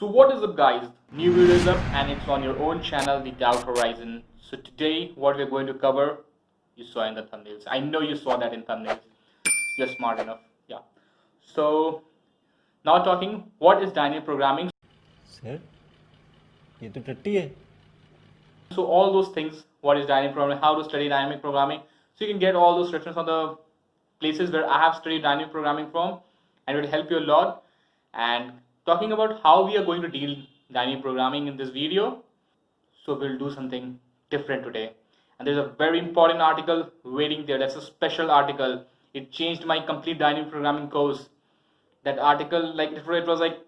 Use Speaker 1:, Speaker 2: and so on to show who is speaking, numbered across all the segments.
Speaker 1: So what is up guys, new video is up and it's on your own channel, The Doubt Horizon. So today what we're going to cover, you saw in the thumbnails. I know you saw that in thumbnails. You're smart enough. Yeah. So now talking, what is dynamic programming?
Speaker 2: Sir ये तो टट्टी है.
Speaker 1: So all those things, what is dynamic programming, how to study dynamic programming. So you can get all those references on the places where I have studied dynamic programming from, and it will help you a lot. And talking about how we are going to deal dynamic programming in this video, so we'll do something different today. And there's a very important article waiting there. That's a special article. It changed my complete dynamic programming course. That article, like it was like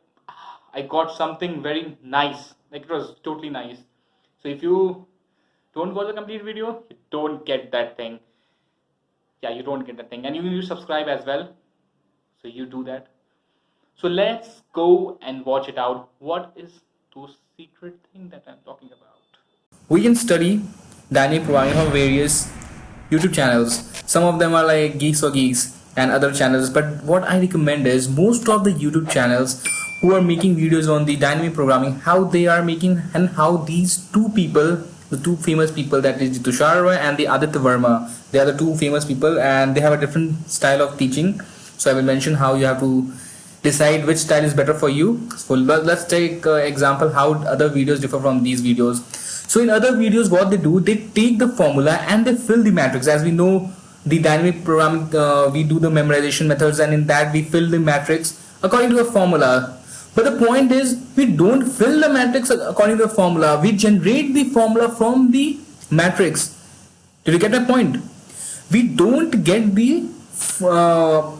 Speaker 1: I got something very nice. Like it was totally nice. So if you don't watch the complete video, you don't get that thing. Yeah, you don't get that thing. And you need to subscribe as well. So you do that. So let's go and watch it out. What is those secret thing that I'm talking about?
Speaker 3: We can study dynamic programming from various YouTube channels. Some of them are like Geeks or Geeks and other channels, but what I recommend is most of the YouTube channels who are making videos on the dynamic programming, how they are making and how these two people, the two famous people, that is Tushar Roy and the Aditya Verma, they are the two famous people and they have a different style of teaching. So I will mention how you have to decide which style is better for you. So let's take example how other videos differ from these videos. So in other videos what they do, they take the formula and they fill the matrix. As we know, the dynamic programming, we do the memorization methods, and in that we fill the matrix according to a formula. But the point is, we don't fill the matrix according to the formula, we generate the formula from the matrix. Did you get my point? We don't get the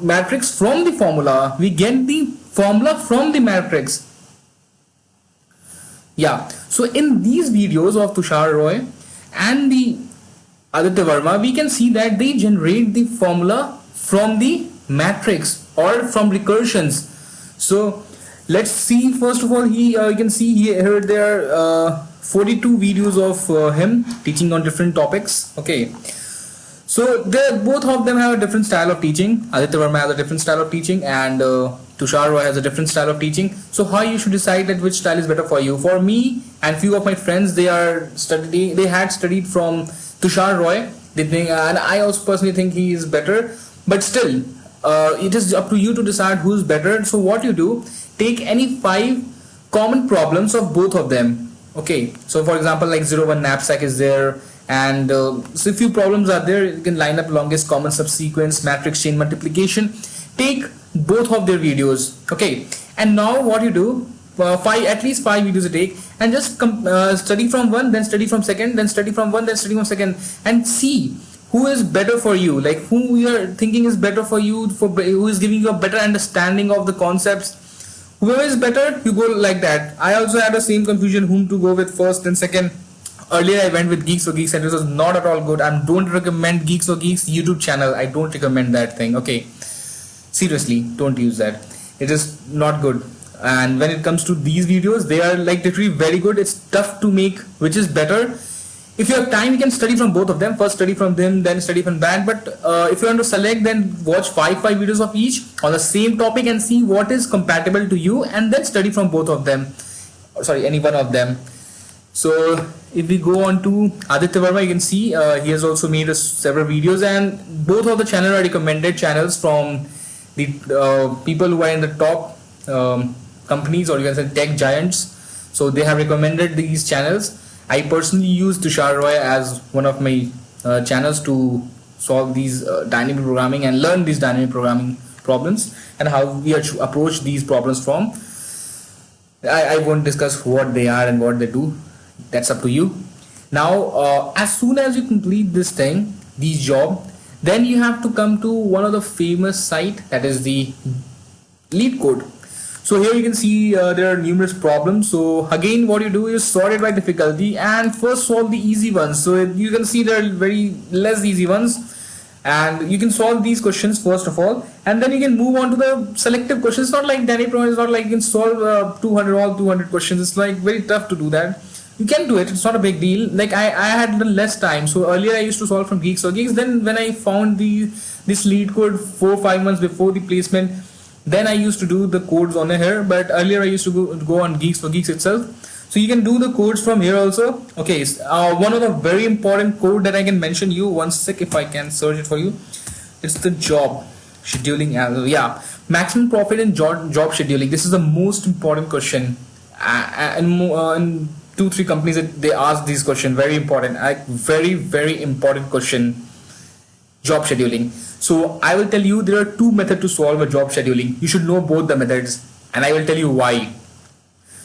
Speaker 3: matrix from the formula, we get the formula from the matrix. Yeah, so in these videos of Tushar Roy and the Aditya Verma, we can see that they generate the formula from the matrix or from recursions. So let's see. First of all, you can see here there are 42 videos of him teaching on different topics. Okay, so both of them have a different style of teaching. Aditya Verma has a different style of teaching, and Tushar Roy has a different style of teaching. So how you should decide that which style is better for you? For me and few of my friends, they had studied from Tushar Roy. They think, and I also personally think he is better. But still, it is up to you to decide who is better. So what you do, take any 5 common problems of both of them. Okay, so for example, like 01 knapsack is there, and so few problems are there. You can line up longest common subsequence, matrix chain multiplication. Take both of their videos. Okay, and now what you do, at least 5 videos you take, and just study from one, then study from second, then study from one, then study from second, and see who is better for you, like who you are thinking is better for you, who is giving you a better understanding of the concepts. Whoever is better, you go like that. I also had the same confusion whom to go with first and second. Earlier I went with Geeks or Geeks and it was not at all good. I don't recommend Geeks or Geeks YouTube channel. I don't recommend that thing. Okay, seriously, don't use that. It is not good. And when it comes to these videos, they are like literally very good. It's tough to make which is better. If you have time, you can study from both of them. First study from them, then study from that. But if you want to select, then watch 5 videos of each on the same topic and see what is compatible to you, and then study from both of them. Sorry, any one of them. So if we go on to Aditya Verma, you can see he has also made several videos, and both of the channels are recommended channels from the people who are in the top companies, or you can say tech giants. So they have recommended these channels. I personally use Tushar Roy as one of my channels to solve these dynamic programming and learn these dynamic programming problems and how we approach these problems from. I won't discuss what they are and what they do. That's up to you. Now, as soon as you complete this job, then you have to come to one of the famous site, that is the LeetCode. So here you can see there are numerous problems. So again, what you do is sort it by difficulty and first solve the easy ones. So you can see there are very less easy ones, and you can solve these questions first of all, and then you can move on to the selective questions. It's not like dynamic programming, it's not like you can solve 200 questions. It's like very tough to do that. You can do it, it's not a big deal. Like I had less time, so earlier I used to solve from Geeks or Geeks. Then when I found this LeetCode 4-5 months before the placement, Then I used to do the codes on here, but earlier I used to go on Geeks for Geeks itself. So you can do the codes from here also. Okay, one of the very important code that I can mention you, one sec if I can search it for you. It's the job scheduling. Yeah, maximum profit in job scheduling. This is the most important question. In 2-3 companies that they ask this question, very important, very important question. Job scheduling. So I will tell you there are 2 methods to solve a job scheduling. You should know both the methods, and I will tell you why.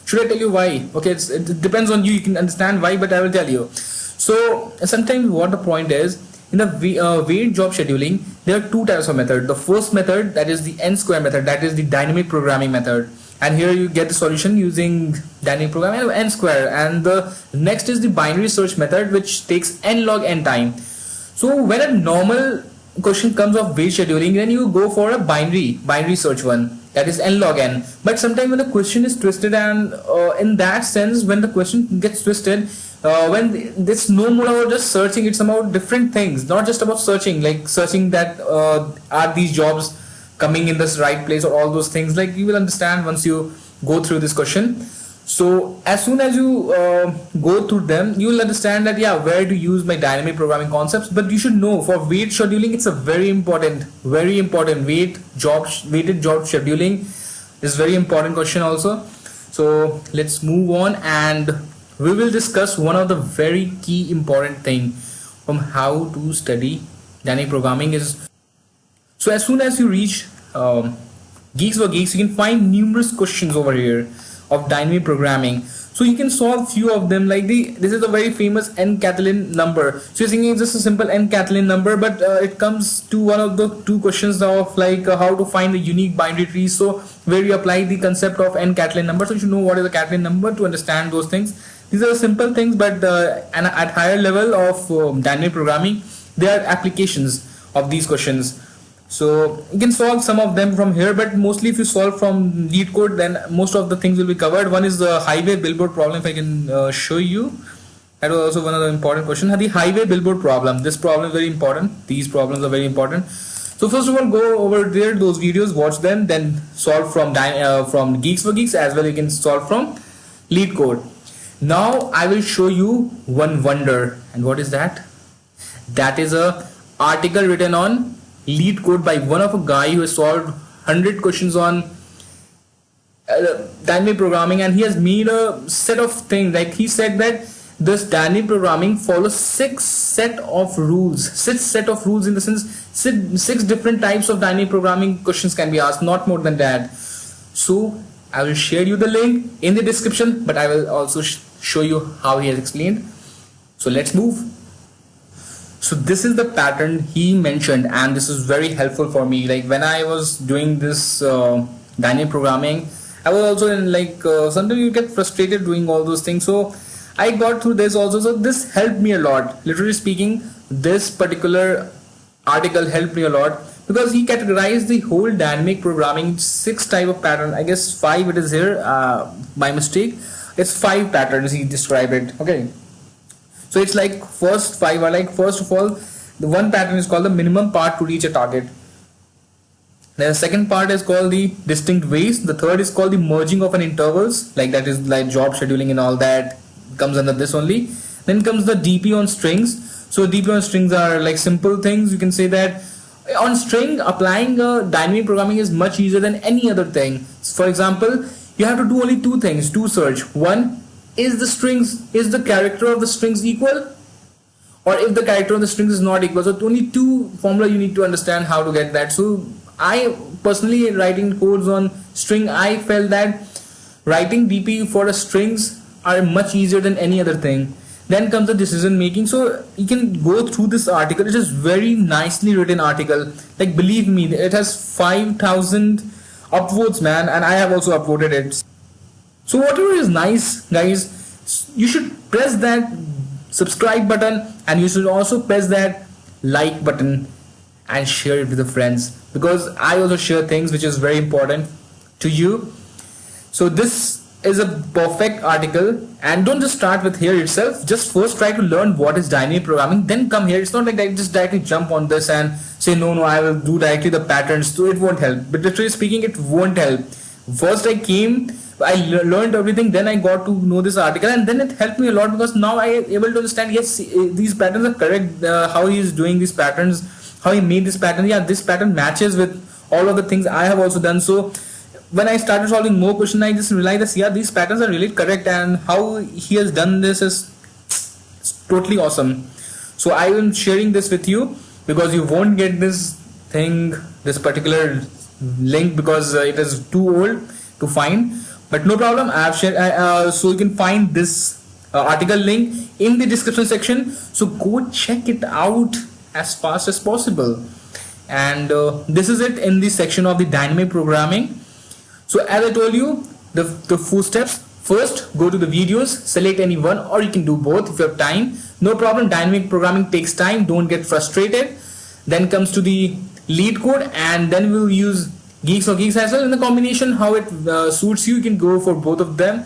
Speaker 3: Should I tell you why? Okay, it depends on you. You can understand why, but I will tell you. So sometimes what the point is, in the weight job scheduling, there are 2 types of method. The first method, that is the n square method, that is the dynamic programming method. And here you get the solution using dynamic programming of n square. And the next is the binary search method, which takes n log n time. So when a normal question comes of weight scheduling, then you go for a binary search one, that is n log n. But sometimes when the question is twisted, and in that sense, when the question gets twisted, when it's no more about just searching, it's about different things, not just about searching, like searching that are these jobs coming in this right place or all those things. Like you will understand once you go through this question. So as soon as you go through them, you will understand that where to use my dynamic programming concepts. But you should know for weight scheduling, it's a very important weighted job scheduling is very important question also. So let's move on, and we will discuss one of the very key important thing from how to study dynamic programming is. So as soon as you reach Geeks for Geeks, you can find numerous questions over here of dynamic programming. So you can solve few of them, like this is a very famous n-Catalan number. So you're thinking it's just a simple n-Catalan number, but it comes to one of the 2 questions of like how to find the unique binary tree. So where you apply the concept of n-Catalan number. So you should know what is a Catalan number to understand those things. These are simple things, but and at higher level of dynamic programming, there are applications of these questions. So you can solve some of them from here, but mostly if you solve from LeetCode, then most of the things will be covered. One is the highway billboard problem. If I can show you, that was also one of the important questions. The highway billboard problem. This problem is very important. These problems are very important. So first of all, go over there, those videos, watch them, then solve from Geeks for Geeks as well. You can solve from LeetCode. Now I will show you one wonder, and what is that? That is a article written on LeetCode by one of a guy who has solved 100 questions on dynamic programming, and he has made a set of things. Like he said that this dynamic programming follows 6 set of rules. 6 set of rules in the sense 6 different types of dynamic programming questions can be asked, not more than that. So I will share you the link in the description, but I will also show you how he has explained. So let's move. So this is the pattern he mentioned, and this is very helpful for me. Like when I was doing this dynamic programming, I was also in like sometimes you get frustrated doing all those things. So I got through this also. So this helped me a lot. Literally speaking, this particular article helped me a lot because he categorized the whole dynamic programming 6 type of pattern. I guess 5 it is here by mistake. It's 5 patterns he described it. Okay. So it's like first 5 are like, first of all, the one pattern is called the minimum part to reach a target. Then the second part is called the distinct ways. The third is called the merging of an intervals, like that is like job scheduling and all that comes under this only. Then comes the DP on strings. So DP on strings are like simple things. You can say that on string applying dynamic programming is much easier than any other thing. For example, you have to do only 2 things to search. One, is the character of the strings equal, or if the character of the strings is not equal. So only 2 formula you need to understand how to get that. So I personally, writing codes on string, I felt that writing DP for the strings are much easier than any other thing. Then comes the decision making. So you can go through this article. It is very nicely written article. Like believe me, it has 5,000 upvotes, man, and I have also upvoted it. So whatever is nice, guys, you should press that subscribe button, and you should also press that like button and share it with the friends, because I also share things which is very important to you. So this is a perfect article, and don't just start with here itself. Just first try to learn what is dynamic programming, then come here. It's not like that just directly jump on this and say no, I will do directly the patterns, so it won't help. But literally speaking, it won't help. First I came, I learned everything, then I got to know this article, and then it helped me a lot, because now I am able to understand, yes, these patterns are correct, how he is doing these patterns, how he made this pattern, yeah, this pattern matches with all of the things I have also done. So when I started solving more questions, I just realized that yeah, these patterns are really correct, and how he has done this is totally awesome. So I am sharing this with you, because you won't get this thing, this particular link, because it is too old to find. But no problem, I have shared. So you can find this article link in the description section. So go check it out as fast as possible. And this is it in the section of the dynamic programming. So as I told you, the 4 steps. First, go to the videos, select any one, or you can do both if you have time. No problem, dynamic programming takes time, don't get frustrated. Then comes to the lead code, and then we'll use Geeks for Geeks as well. In the combination, how it suits you, you can go for both of them.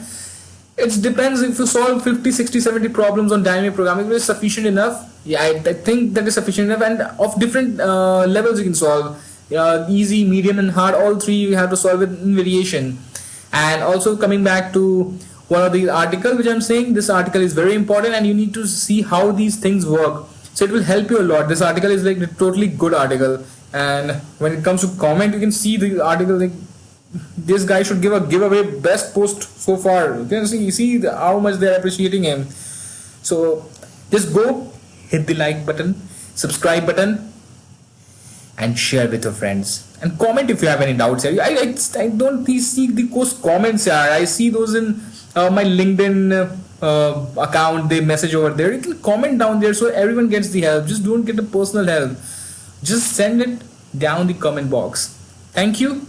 Speaker 3: It depends. If you solve 50, 60, 70 problems on dynamic programming, it is sufficient enough. Yeah, I think that is sufficient enough, and of different levels you can solve. Easy, medium, and hard, all 3 you have to solve it in variation. And also coming back to one of the article which I'm saying, this article is very important, and you need to see how these things work. So it will help you a lot. This article is like a totally good article, and when it comes to comment, you can see the article, like this guy should give a giveaway best post so far. You can see how much they're appreciating him. So just go hit the like button, subscribe button, and share with your friends, and comment if you have any doubts here. I don't see the post comments here. I see those in my LinkedIn account. They message over there. You can comment down there so everyone gets the help. Just don't get the personal help. Just send it down the comment box. Thank you.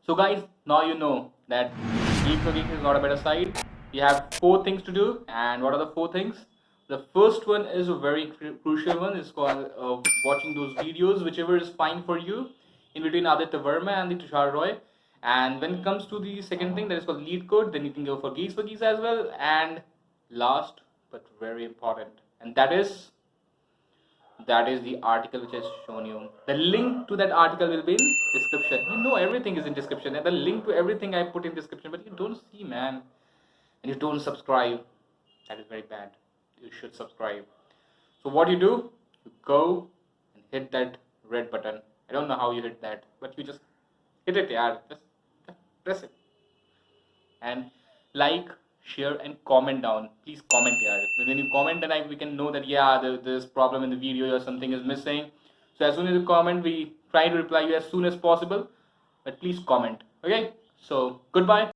Speaker 1: So guys, now you know that Geek for Geeks is not a better site. You have 4 things to do, and what are the 4 things? The first one is a very crucial one. It's called watching those videos, whichever is fine for you, in between Aditya Verma and the Tushar Roy. And when it comes to the second thing, that is called lead code, then you can go for Geeks as well. And last but very important, and that is the article which has shown you. The link to that article will be in description. You know everything is in description, and the link to everything I put in description, but you don't see, man, and you don't subscribe. That is very bad. You should subscribe. So what you do, you go and hit that red button. I don't know how you hit that, but you just hit it, yeah. Just press it, and like, share, and comment down. Please comment, yeah. When you comment, then we can know that yeah, there's problem in the video or something is missing. So as soon as you comment, we try to reply you as soon as possible. But please comment. Okay. So goodbye.